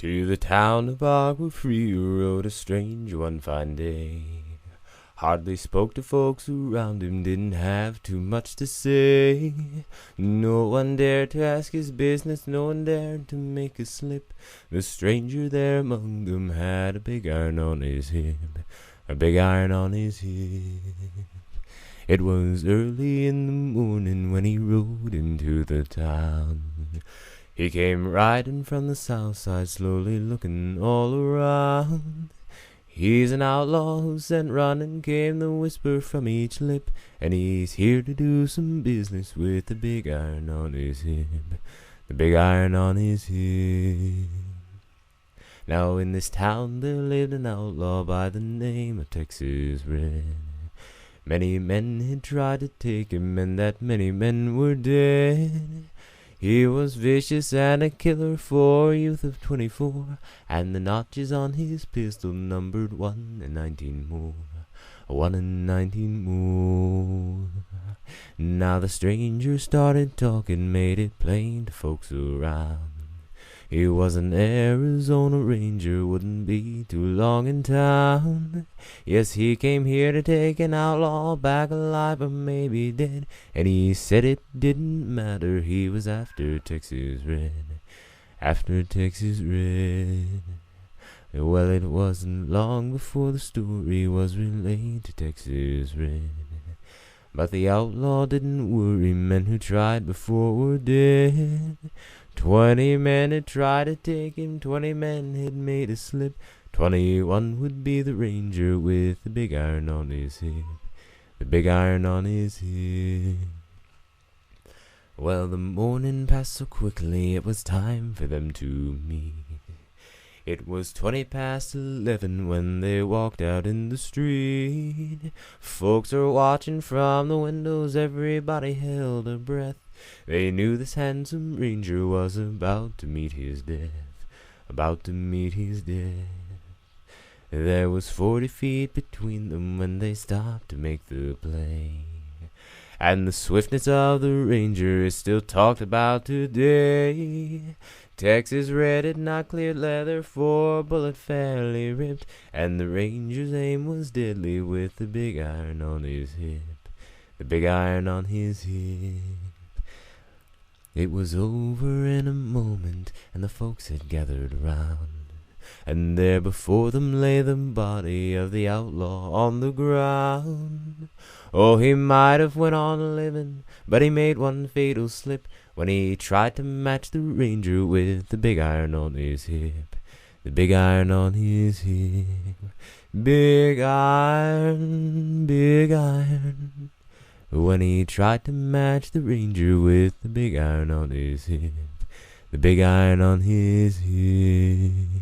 To the town of Agua Fria rode a stranger one fine day. Hardly spoke to folks around him, didn't have too much to say. No one dared to ask his business, no one dared to make a slip. The stranger there among them had a big iron on his hip, a big iron on his hip. It was early in the morning when he rode into the town. He came riding from the south side, slowly looking all around. He's an outlaw who sent running, came the whisper from each lip, and he's here to do some business with the big iron on his hip, the big iron on his hip. Now in this town there lived an outlaw by the name of Texas Red. Many men had tried to take him, and that many men were dead. He was vicious and a killer for a youth of 24, and the notches on his pistol numbered 1 in 19 more, 1 in 19 more. Now the stranger started talking, made it plain to folks around. He was an Arizona ranger, wouldn't be too long in town. Yes, he came here to take an outlaw back alive or maybe dead, and he said it didn't matter, he was after Texas Red, after Texas Red. Well, it wasn't long before the story was relayed to Texas Red. But the outlaw didn't worry, men who tried before were dead. 20 men had tried to take him, 20 men had made a slip. 21 would be the ranger with the big iron on his hip, the big iron on his hip. Well, the morning passed so quickly, it was time for them to meet. It was 20 past 11 when they walked out in the street. Folks were watching from the windows, everybody held their breath. They knew this handsome ranger was about to meet his death, about to meet his death. There was 40 feet between them when they stopped to make the play. And the swiftness of the ranger is still talked about today. Texas Red had not cleared leather, for a bullet fairly ripped, and the ranger's aim was deadly with the big iron on his hip, the big iron on his hip. It was over in a moment, and the folks had gathered round, and there before them lay the body of the outlaw on the ground. Oh, he might have went on living, but he made one fatal slip when he tried to match the ranger with the big iron on his hip, the big iron on his hip. Big iron, big iron. When he tried to match the ranger with the big iron on his hip, the big iron on his hip.